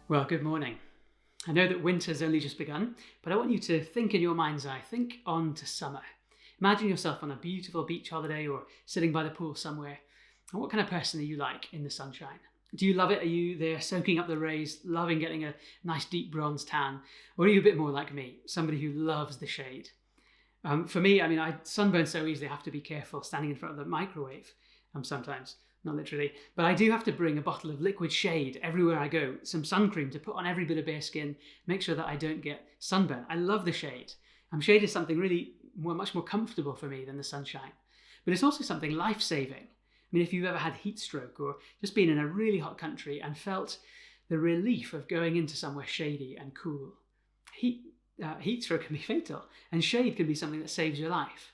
Well, good morning. I know that winter's only just begun, but I want you to think in your mind's eye, think on to summer. Imagine yourself on a beautiful beach holiday or sitting by the pool somewhere. And what kind of person are you like in the sunshine? Do you love it? Are you there soaking up the rays, loving getting a nice deep bronze tan? Or are you a bit more like me, somebody who loves the shade? For me, I sunburn so easily, I have to be careful standing in front of the microwave sometimes. Not literally, but I do have to bring a bottle of liquid shade everywhere I go, some sun cream to put on every bit of bare skin, make sure that I don't get sunburn. I love the shade. Shade is something really much more comfortable for me than the sunshine, but it's also something life-saving. If you've ever had heat stroke or just been in a really hot country and felt the relief of going into somewhere shady and cool, heat stroke can be fatal, and shade can be something that saves your life.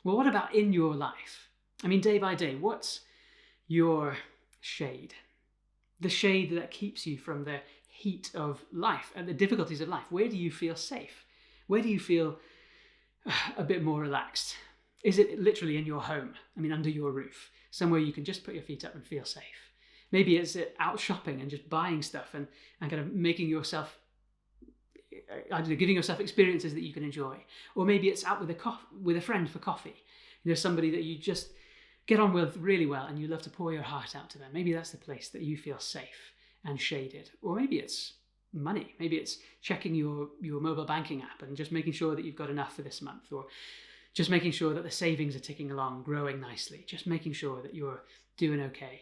Well, what about in your life? Day by day, what's your shade? The shade that keeps you from the heat of life and the difficulties of life. Where do you feel safe? Where do you feel a bit more relaxed? Is it literally in your home? Under your roof, somewhere you can just put your feet up and feel safe. Maybe it's out shopping and just buying stuff and kind of making yourself, giving yourself experiences that you can enjoy. Or maybe it's out with a friend for coffee. Somebody that you just get on with really well and you love to pour your heart out to them. Maybe that's the place that you feel safe and shaded. Or maybe it's money. Maybe it's checking your mobile banking app and just making sure that you've got enough for this month, or just making sure that the savings are ticking along, growing nicely, just making sure that you're doing okay.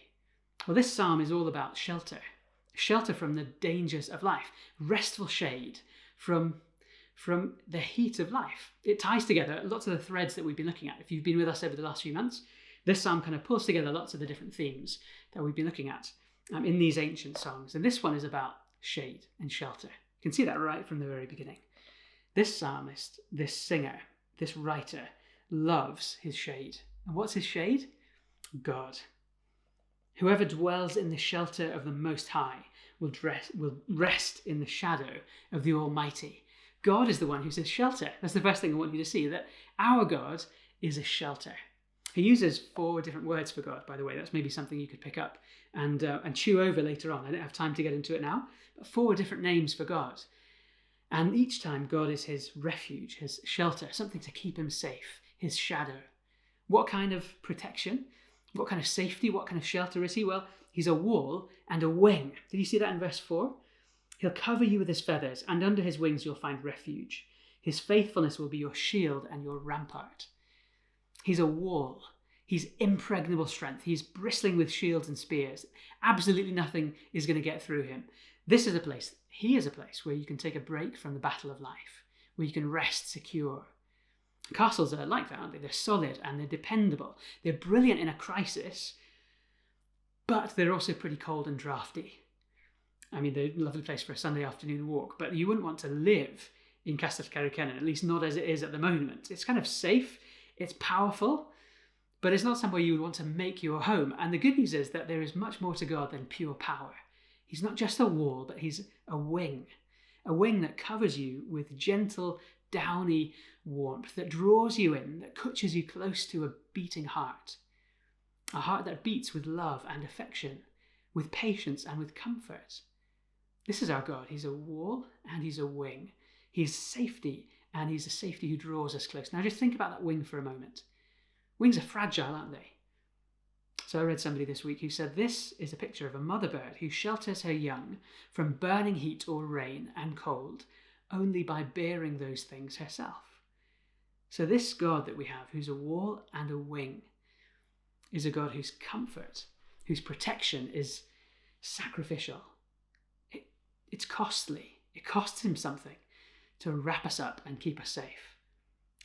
Well, this psalm is all about shelter. Shelter from the dangers of life, restful shade from the heat of life. It ties together lots of the threads that we've been looking at. If you've been with us over the last few months, this psalm kind of pulls together lots of the different themes that we've been looking at in these ancient songs. And this one is about shade and shelter. You can see that right from the very beginning. This psalmist, this singer, this writer loves his shade. And what's his shade? God. Whoever dwells in the shelter of the Most High will rest in the shadow of the Almighty. God is the one who's his shelter. That's the first thing I want you to see, that our God is a shelter. He uses 4 different words for God, by the way. That's maybe something you could pick up and chew over later on. I don't have time to get into it now, but 4 different names for God. And each time God is his refuge, his shelter, something to keep him safe, his shadow. What kind of protection? What kind of safety? What kind of shelter is he? Well, he's a wall and a wing. Did you see that in verse 4? He'll cover you with his feathers, and under his wings you'll find refuge. His faithfulness will be your shield and your rampart. He's a wall. He's impregnable strength. He's bristling with shields and spears. Absolutely nothing is going to get through him. He is a place where you can take a break from the battle of life, where you can rest secure. Castles are like that, aren't they? They're solid and they're dependable. They're brilliant in a crisis, but they're also pretty cold and drafty. They're a lovely place for a Sunday afternoon walk, but you wouldn't want to live in Castell-Carrick-Kennen, at least not as it is at the moment. It's kind of safe. It's powerful, but it's not somewhere you would want to make your home. And the good news is that there is much more to God than pure power. He's not just a wall, but he's a wing that covers you with gentle, downy warmth, that draws you in, that touches you close to a beating heart. A heart that beats with love and affection, with patience and with comfort. This is our God. He's a wall and he's a wing. He's safety, and he's a safety who draws us close. Now just think about that wing for a moment. Wings are fragile, aren't they? So I read somebody this week who said this is a picture of a mother bird who shelters her young from burning heat or rain and cold only by bearing those things herself. So this God that we have, who's a wall and a wing, is a God whose comfort, whose protection is sacrificial. It's costly. It costs him something to wrap us up and keep us safe.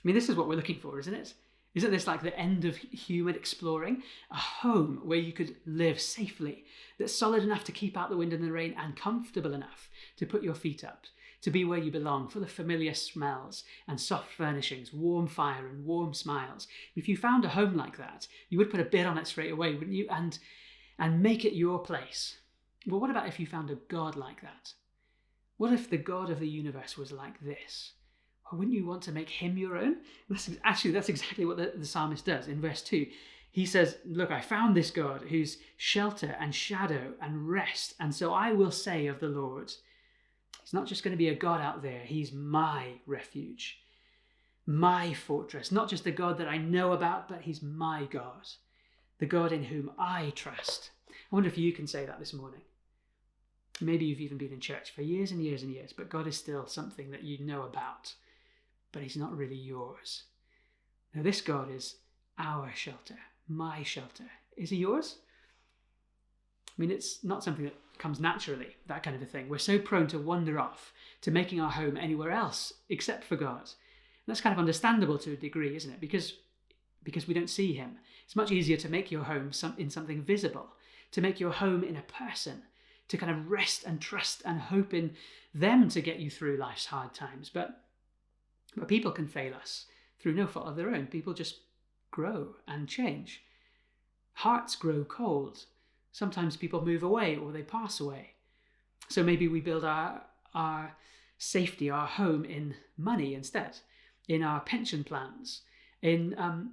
This is what we're looking for, isn't it? Isn't this like the end of human exploring? A home where you could live safely, that's solid enough to keep out the wind and the rain and comfortable enough to put your feet up, to be where you belong, full of familiar smells and soft furnishings, warm fire and warm smiles. If you found a home like that, you would put a bid on it straight away, wouldn't you? And make it your place. Well, what about if you found a God like that? What if the God of the universe was like this? Well, wouldn't you want to make him your own? That's exactly what the psalmist does in verse 2. He says, look, I found this God who's shelter and shadow and rest. And so I will say of the Lord, he's not just going to be a God out there. He's my refuge, my fortress, not just a God that I know about, but he's my God, the God in whom I trust. I wonder if you can say that this morning. Maybe you've even been in church for years and years and years, but God is still something that you know about, but he's not really yours. Now, this God is our shelter, my shelter. Is he yours? I mean, it's not something that comes naturally, that kind of a thing. We're so prone to wander off, to making our home anywhere else except for God. And that's kind of understandable to a degree, isn't it? Because we don't see him. It's much easier to make your home in something visible, to make your home in a person, to kind of rest and trust and hope in them to get you through life's hard times. But people can fail us through no fault of their own. People just grow and change. Hearts grow cold. Sometimes people move away or they pass away. So maybe we build our safety, our home in money instead, in our pension plans, in our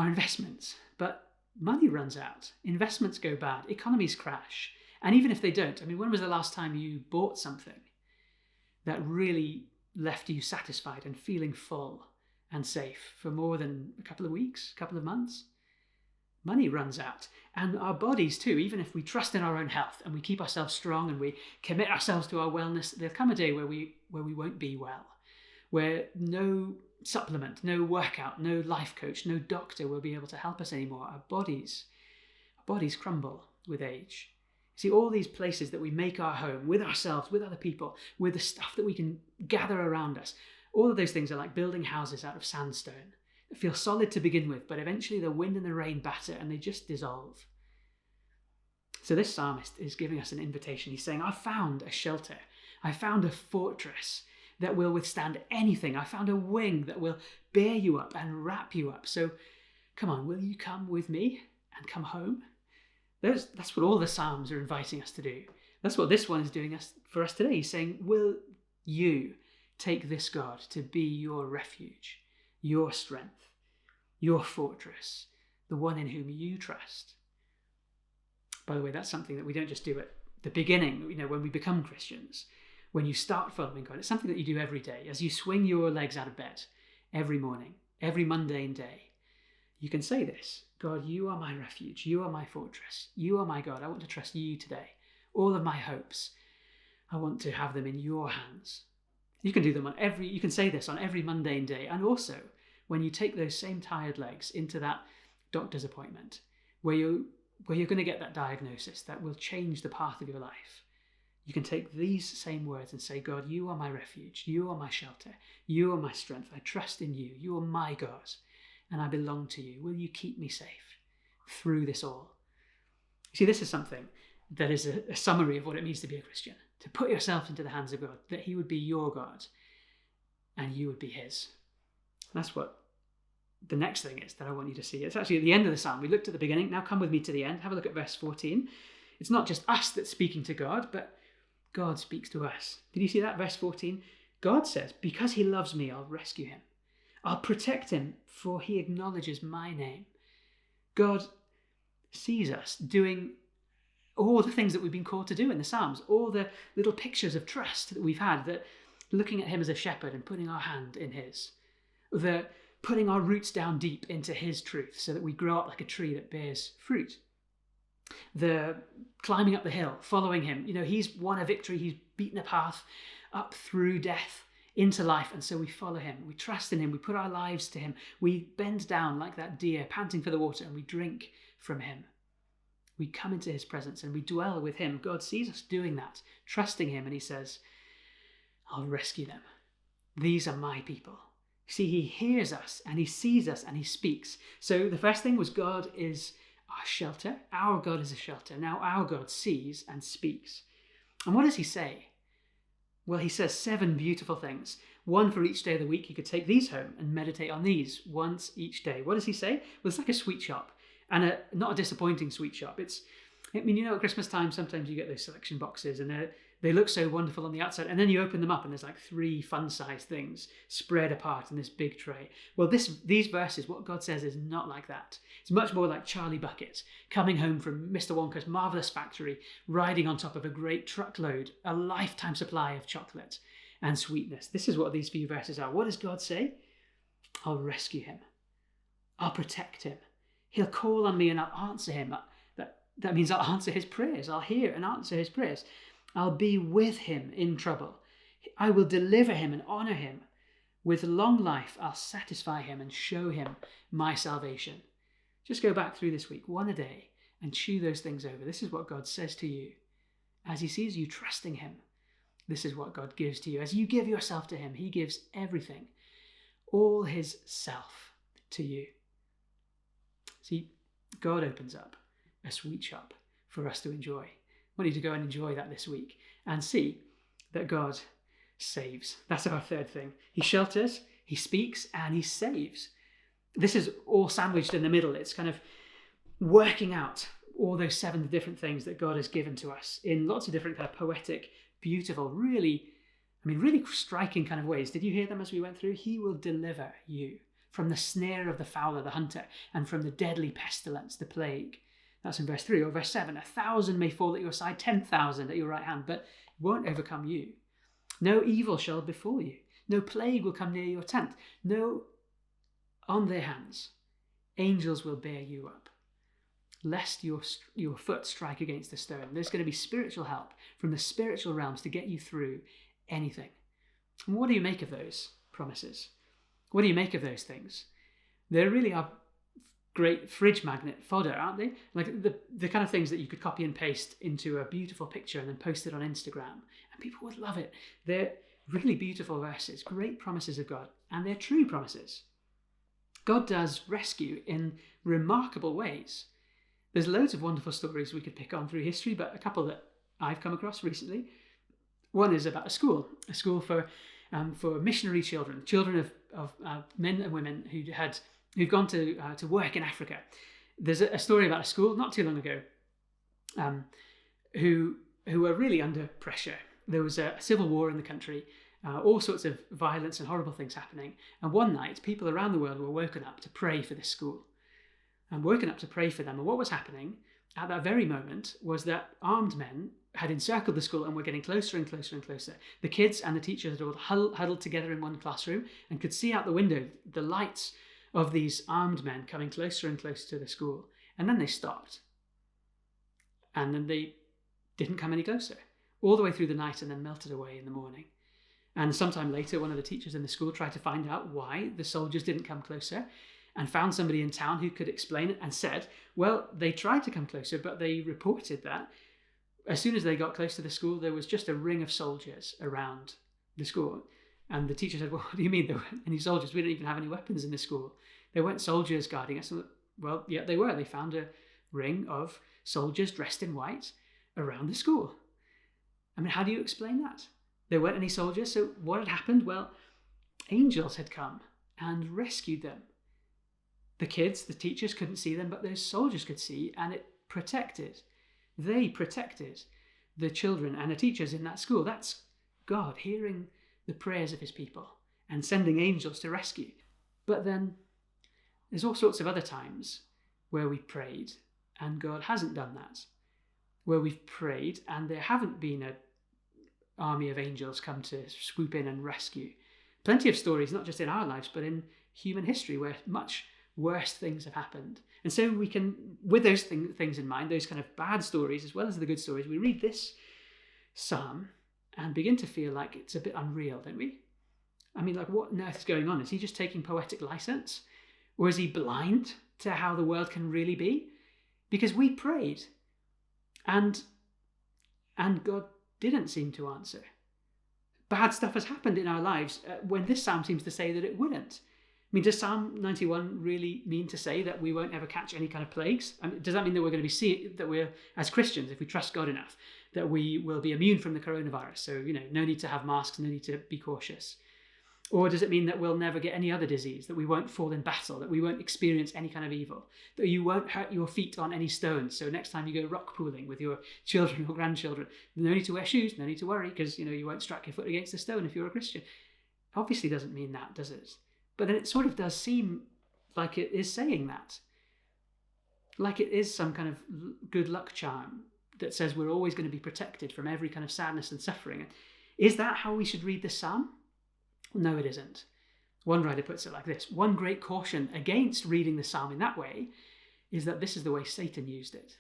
investments. But money runs out, investments go bad, economies crash. And even if they don't, I mean, when was the last time you bought something that really left you satisfied and feeling full and safe for more than a couple of weeks, a couple of months? Money runs out. And our bodies too, even if we trust in our own health and we keep ourselves strong and we commit ourselves to our wellness, there'll come a day where we won't be well, where no supplement, no workout, no life coach, no doctor will be able to help us anymore. Our bodies crumble with age. See, all these places that we make our home with ourselves, with other people, with the stuff that we can gather around us, all of those things are like building houses out of sandstone that feel solid to begin with, but eventually the wind and the rain batter and they just dissolve. So this psalmist is giving us an invitation. He's saying, I found a shelter. I found a fortress that will withstand anything. I found a wing that will bear you up and wrap you up. So come on, will you come with me and come home? That's what all the Psalms are inviting us to do. That's what this one is doing for us today. He's saying, will you take this God to be your refuge, your strength, your fortress, the one in whom you trust? By the way, that's something that we don't just do at the beginning, when we become Christians. When you start following God, it's something that you do every day. As you swing your legs out of bed every morning, every mundane day, you can say this: God, you are my refuge. You are my fortress. You are my God. I want to trust you today. All of my hopes, I want to have them in your hands. You can do them you can say this on every mundane day. And also when you take those same tired legs into that doctor's appointment where you're going to get that diagnosis that will change the path of your life. You can take these same words and say, God, you are my refuge. You are my shelter. You are my strength. I trust in you. You are my God, and I belong to you. Will you keep me safe through this all? See, this is something that is a summary of what it means to be a Christian, to put yourself into the hands of God, that he would be your God and you would be his. That's what the next thing is that I want you to see. It's actually at the end of the psalm. We looked at the beginning. Now come with me to the end. Have a look at verse 14. It's not just us that's speaking to God, but God speaks to us. Did you see that? Verse 14. God says, because he loves me, I'll rescue him. I'll protect him, for he acknowledges my name. God sees us doing all the things that we've been called to do in the Psalms, all the little pictures of trust that we've had, that looking at him as a shepherd and putting our hand in his, the putting our roots down deep into his truth so that we grow up like a tree that bears fruit. The climbing up the hill, following him. He's won a victory. He's beaten a path up through death into life. And so we follow him. We trust in him. We put our lives to him. We bend down like that deer panting for the water and we drink from him. We come into his presence and we dwell with him. God sees us doing that, trusting him. And he says, I'll rescue them. These are my people. See, he hears us and he sees us and he speaks. So the first thing was God is our shelter. Our God is a shelter. Now our God sees and speaks. And what does he say? Well, he says 7 beautiful things. One for each day of the week. You could take these home and meditate on these once each day. What does he say? Well, it's like a sweet shop, and not a disappointing sweet shop. At Christmas time, sometimes you get those selection boxes and they look so wonderful on the outside, and then you open them up and there's like 3 fun-sized things spread apart in this big tray. Well, these verses, what God says is not like that. It's much more like Charlie Bucket coming home from Mr. Wonka's marvelous factory, riding on top of a great truckload, a lifetime supply of chocolate and sweetness. This is what these few verses are. What does God say? I'll rescue him. I'll protect him. He'll call on me and I'll answer him. That means I'll answer his prayers. I'll hear and answer his prayers. I'll be with him in trouble. I will deliver him and honor him. With long life, I'll satisfy him and show him my salvation. Just go back through this week, one a day, and chew those things over. This is what God says to you. As he sees you trusting him, this is what God gives to you. As you give yourself to him, he gives everything, all his self to you. See, God opens up a sweet shop for us to enjoy. I want you to go and enjoy that this week and see that God saves. That's our third thing. He shelters, he speaks, and he saves. This is all sandwiched in the middle. It's kind of working out all those 7 different things that God has given to us in lots of different kind of poetic, beautiful, really striking kind of ways. Did you hear them as we went through? He will deliver you from the snare of the fowler, the hunter, and from the deadly pestilence, the plague. That's in verse 3. Or verse 7, 1,000 may fall at your side, 10,000 at your right hand, but it won't overcome you. No evil shall befall you. No plague will come near your tent. No, on their hands, angels will bear you up, lest your foot strike against a stone. There's going to be spiritual help from the spiritual realms to get you through anything. And what do you make of those promises? What do you make of those things? They really are great fridge magnet fodder, aren't they? Like the kind of things that you could copy and paste into a beautiful picture and then post it on Instagram, and people would love it. They're really beautiful verses, great promises of God, and they're true promises. God does rescue in remarkable ways. There's loads of wonderful stories we could pick on through history, but a couple that I've come across recently. One is about a school for missionary children of men and women who've gone to work in Africa. There's a story about a school not too long ago who were really under pressure. There was a civil war in the country, all sorts of violence and horrible things happening. And one night, people around the world were woken up to pray for this school. And woken up to pray for them. And what was happening at that very moment was that armed men had encircled the school and were getting closer and closer and closer. The kids and the teachers had all huddled together in one classroom and could see out the window the lights of these armed men coming closer and closer to the school. And then they stopped. And then they didn't come any closer, all the way through the night, and then melted away in the morning. And sometime later, one of the teachers in the school tried to find out why the soldiers didn't come closer, and found somebody in town who could explain it, and said, well, they tried to come closer, but they reported that as soon as they got close to the school, there was just a ring of soldiers around the school. And the teacher said, well, what do you mean there weren't any soldiers? We didn't even have any weapons in the school. There weren't soldiers guarding us. Well, yeah, they were. They found a ring of soldiers dressed in white around the school. I mean, how do you explain that? There weren't any soldiers, so what had happened? Well, angels had come and rescued them. The kids, the teachers couldn't see them, but those soldiers could see, and they protected the children and the teachers in that school. That's God hearing the prayers of his people and sending angels to rescue. But then there's all sorts of other times where we prayed and God hasn't done that, where we've prayed and there haven't been an army of angels come to swoop in and rescue. Plenty of stories, not just in our lives, but in human history, where much worse things have happened. And so we can, with those things in mind, those kind of bad stories as well as the good stories, we read this psalm and begin to feel like it's a bit unreal, don't we? I mean, like, what on earth is going on? Is he just taking poetic license? Or is he blind to how the world can really be? Because we prayed and God didn't seem to answer. Bad stuff has happened in our lives when this psalm seems to say that it wouldn't. I mean, does Psalm 91 really mean to say that we won't ever catch any kind of plagues? I mean, does that mean that we're going to be that we're, as Christians, if we trust God enough, that we will be immune from the coronavirus? So, no need to have masks, no need to be cautious. Or does it mean that we'll never get any other disease, that we won't fall in battle, that we won't experience any kind of evil, that you won't hurt your feet on any stones? So next time you go rock pooling with your children or grandchildren, no need to wear shoes, no need to worry, because you won't strike your foot against a stone if you're a Christian. Obviously doesn't mean that, does it? But then it sort of does seem like it is saying that. Like it is some kind of good luck charm that says we're always going to be protected from every kind of sadness and suffering. Is that how we should read this psalm? No, it isn't. One writer puts it like this: one great caution against reading the psalm in that way is that this is the way Satan used it.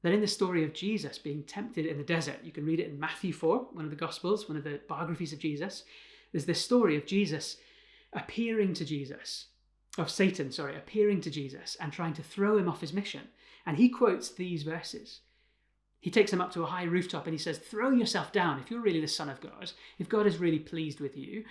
That in the story of Jesus being tempted in the desert, you can read it in Matthew 4, one of the Gospels, one of the biographies of Jesus. There's this story of Satan appearing to Jesus and trying to throw him off his mission. And he quotes these verses. He takes him up to a high rooftop and he says, throw yourself down if you're really the Son of God, if God is really pleased with you.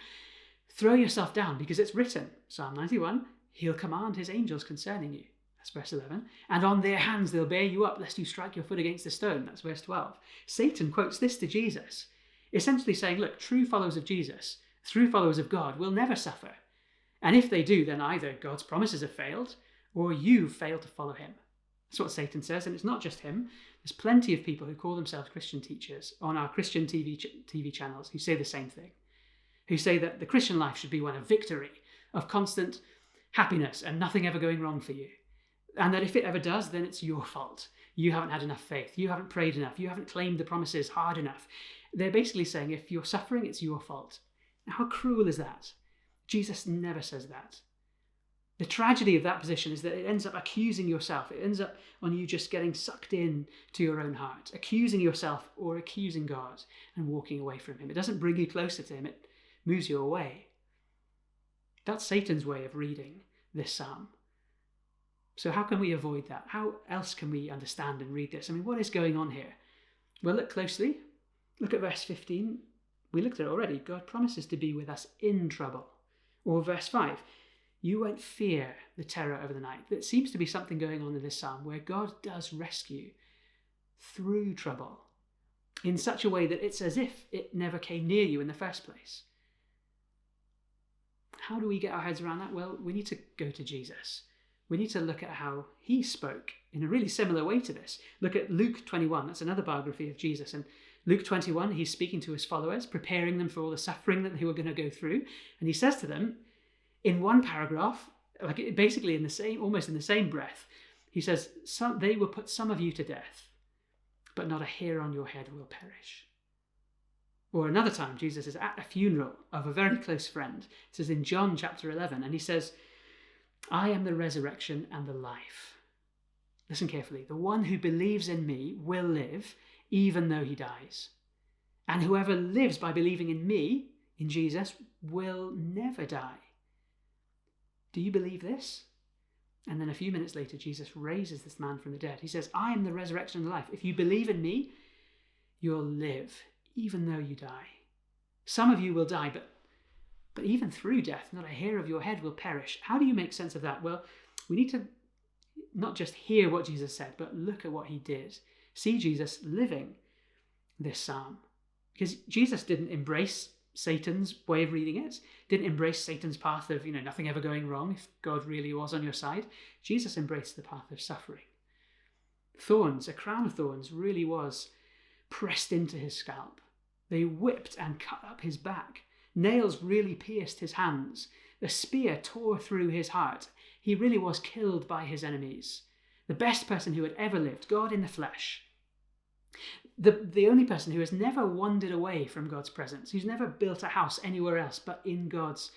Throw yourself down because it's written, Psalm 91, he'll command his angels concerning you. That's verse 11. And on their hands they'll bear you up lest you strike your foot against a stone. That's verse 12. Satan quotes this to Jesus, essentially saying, look, true followers of Jesus, true followers of God will never suffer. And if they do, then either God's promises have failed or you've failed to follow him. That's what Satan says. And it's not just him. There's plenty of people who call themselves Christian teachers on our Christian TV channels who say the same thing, who say that the Christian life should be one of victory, of constant happiness and nothing ever going wrong for you. And that if it ever does, then it's your fault. You haven't had enough faith. You haven't prayed enough. You haven't claimed the promises hard enough. They're basically saying if you're suffering, it's your fault. Now, how cruel is that? Jesus never says that. The tragedy of that position is that it ends up accusing yourself. It ends up on you just getting sucked in to your own heart, accusing yourself or accusing God and walking away from him. It doesn't bring you closer to him. It moves you away. That's Satan's way of reading this psalm. So how can we avoid that? How else can we understand and read this? I mean, what is going on here? Well, look closely. Look at verse 15. We looked at it already. God promises to be with us in trouble. Or verse 5. You won't fear the terror of the night. There seems to be something going on in this psalm where God does rescue through trouble in such a way that it's as if it never came near you in the first place. How do we get our heads around that? Well, we need to go to Jesus. We need to look at how he spoke in a really similar way to this. Look at Luke 21. That's another biography of Jesus. And Luke 21, he's speaking to his followers, preparing them for all the suffering that they were going to go through. And he says to them, in one paragraph, like basically almost in the same breath, he says, they will put some of you to death, but not a hair on your head will perish. Or another time, Jesus is at a funeral of a very close friend. It says in John chapter 11, and he says, I am the resurrection and the life. Listen carefully. The one who believes in me will live even though he dies. And whoever lives by believing in me, in Jesus, will never die. Do you believe this? And then a few minutes later, Jesus raises this man from the dead. He says, I am the resurrection and the life. If you believe in me, you'll live, even though you die. Some of you will die, but even through death, not a hair of your head will perish. How do you make sense of that? Well, we need to not just hear what Jesus said, but look at what he did. See Jesus living this psalm. Because Jesus didn't embrace Satan's way of reading it, didn't embrace Satan's path of, nothing ever going wrong if God really was on your side. Jesus embraced the path of suffering. Thorns, a crown of thorns, really was pressed into his scalp. They whipped and cut up his back. Nails really pierced his hands. The spear tore through his heart. He really was killed by his enemies. The best person who had ever lived, God in the flesh. The only person who has never wandered away from God's presence, who's never built a house anywhere else but in God's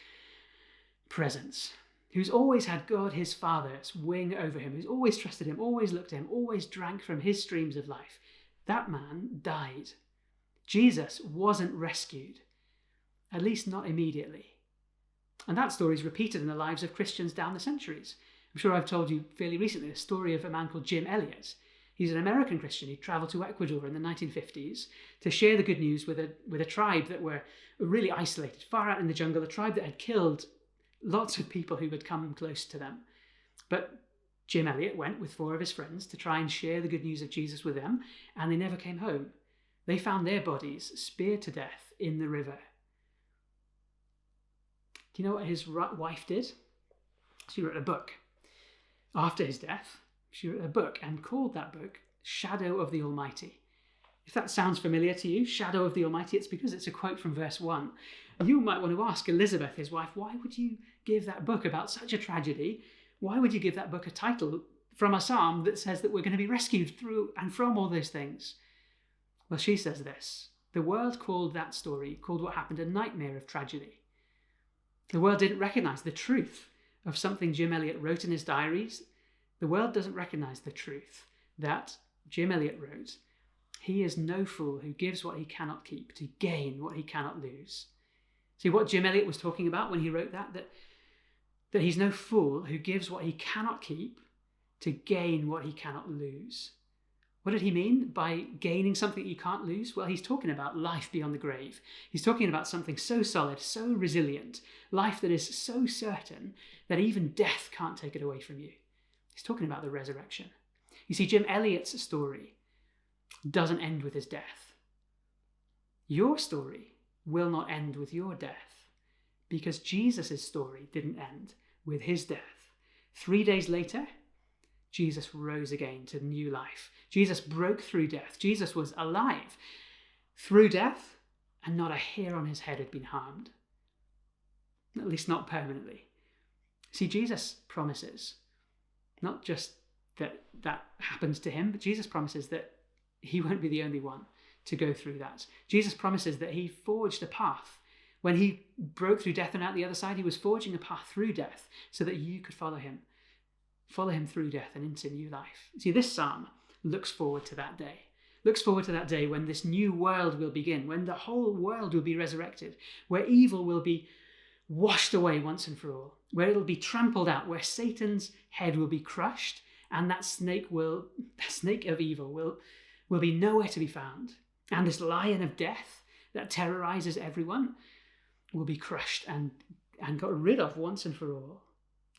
presence, who's always had God, his Father's wing over him, who's always trusted him, always looked at him, always drank from his streams of life. That man died. Jesus wasn't rescued, at least not immediately. And that story is repeated in the lives of Christians down the centuries. I'm sure I've told you fairly recently the story of a man called Jim Elliot. He's an American Christian. He traveled to Ecuador in the 1950s to share the good news with a tribe that were really isolated, far out in the jungle, a tribe that had killed lots of people who had come close to them. But Jim Elliot went with 4 of his friends to try and share the good news of Jesus with them, and they never came home. They found their bodies speared to death in the river. Do you know what his wife did? She wrote a book. After his death, she wrote a book and called that book Shadow of the Almighty. If that sounds familiar to you, Shadow of the Almighty, it's because it's a quote from verse 1. You might want to ask Elizabeth, his wife, why would you give that book about such a tragedy? Why would you give that book a title from a psalm that says that we're going to be rescued through and from all those things? Well, she says this. The world called that story, called what happened, a nightmare of tragedy. The world didn't recognize the truth of something Jim Elliot wrote in his diaries. The world doesn't recognize the truth that Jim Elliot wrote. He is no fool who gives what he cannot keep to gain what he cannot lose. See what Jim Elliot was talking about when he wrote that he's no fool who gives what he cannot keep to gain what he cannot lose. What did he mean by gaining something you can't lose? Well, he's talking about life beyond the grave. He's talking about something so solid, so resilient, life that is so certain that even death can't take it away from you. He's talking about the resurrection. You see, Jim Elliot's story doesn't end with his death. Your story will not end with your death, because Jesus' story didn't end with his death. 3 days later, Jesus rose again to new life. Jesus broke through death. Jesus was alive through death, and not a hair on his head had been harmed. At least not permanently. See, Jesus promises not just that happens to him, but Jesus promises that he won't be the only one to go through that. Jesus promises that he forged a path. When he broke through death and out the other side, he was forging a path through death so that you could follow him through death and into new life. See, this psalm looks forward to that day. Looks forward to that day when this new world will begin, when the whole world will be resurrected, where evil will be washed away once and for all, where it'll be trampled out, where Satan's head will be crushed, and that snake of evil will be nowhere to be found. And this lion of death that terrorizes everyone will be crushed and got rid of once and for all.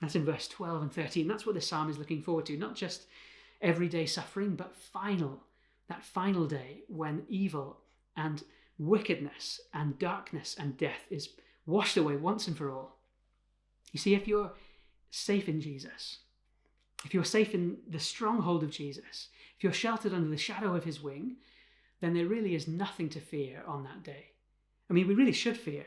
That's in verse 12 and 13. That's what the psalm is looking forward to. Not just everyday suffering, but that final day when evil and wickedness and darkness and death is washed away once and for all. You see, if you're safe in Jesus, if you're safe in the stronghold of Jesus, if you're sheltered under the shadow of his wing, then there really is nothing to fear on that day. I mean, we really should fear,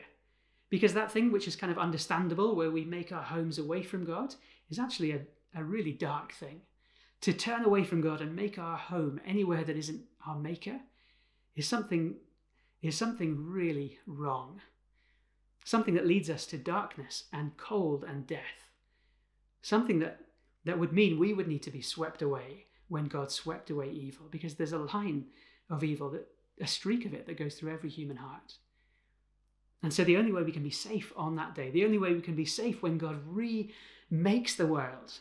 because that thing which is kind of understandable, where we make our homes away from God, is actually a really dark thing. To turn away from God and make our home anywhere that isn't our maker is something really wrong. Something that leads us to darkness and cold and death. Something that would mean we would need to be swept away when God swept away evil, because there's a line of evil, a streak of it that goes through every human heart. And so the only way we can be safe on that day, the only way we can be safe when God remakes the world,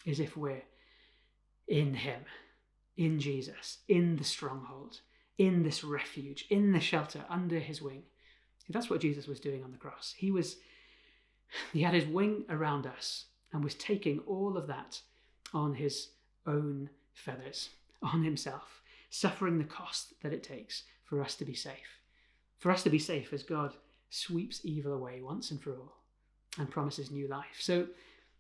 is if we're in him, in Jesus, in the stronghold, in this refuge, in the shelter under his wing. That's what Jesus was doing on the cross. He had his wing around us and was taking all of that on his own feathers, on himself, suffering the cost that it takes for us to be safe. For us to be safe as God sweeps evil away once and for all and promises new life. So,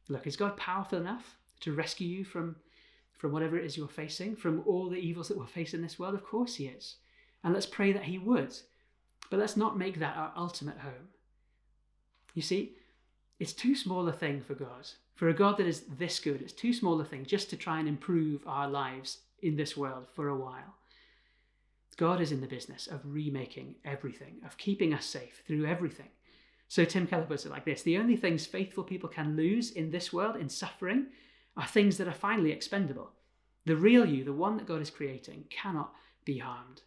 look, is God powerful enough to rescue you from whatever it is you're facing, from all the evils that we'll face in this world? Of course he is. And let's pray that he would. But let's not make that our ultimate home. You see, it's too small a thing for God. For a God that is this good, it's too small a thing just to try and improve our lives in this world for a while. God is in the business of remaking everything, of keeping us safe through everything. So Tim Keller puts it like this: the only things faithful people can lose in this world, in suffering, are things that are finally expendable. The real you, the one that God is creating, cannot be harmed.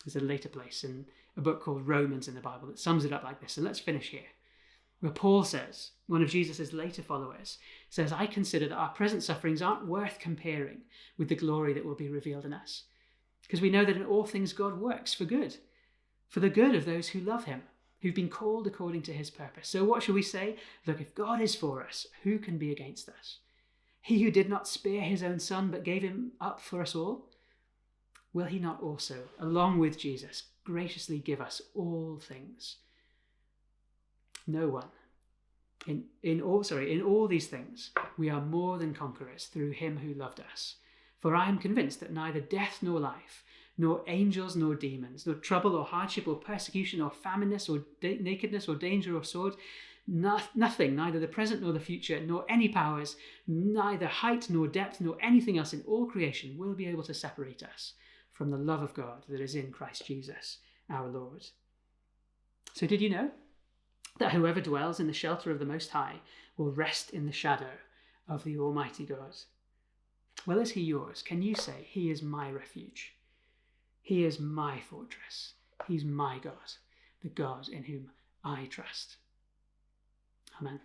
There's a later place in a book called Romans in the Bible that sums it up like this. And let's finish here. Where Paul says, one of Jesus' later followers, says, I consider that our present sufferings aren't worth comparing with the glory that will be revealed in us. Because we know that in all things God works for good, for the good of those who love him, who've been called according to his purpose. So what shall we say? Look, if God is for us, who can be against us? He who did not spare his own son, but gave him up for us all, will he not also, along with Jesus, graciously give us all things? No one. In all these things, we are more than conquerors through him who loved us. For I am convinced that neither death nor life, nor angels nor demons, nor trouble or hardship or persecution or famine or nakedness or danger or sword, nothing, neither the present nor the future, nor any powers, neither height nor depth, nor anything else in all creation will be able to separate us from the love of God that is in Christ Jesus, our Lord. So did you know that whoever dwells in the shelter of the Most High will rest in the shadow of the Almighty God? Well, is he yours? Can you say, he is my refuge? He is my fortress. He's my God, the God in whom I trust. Amen.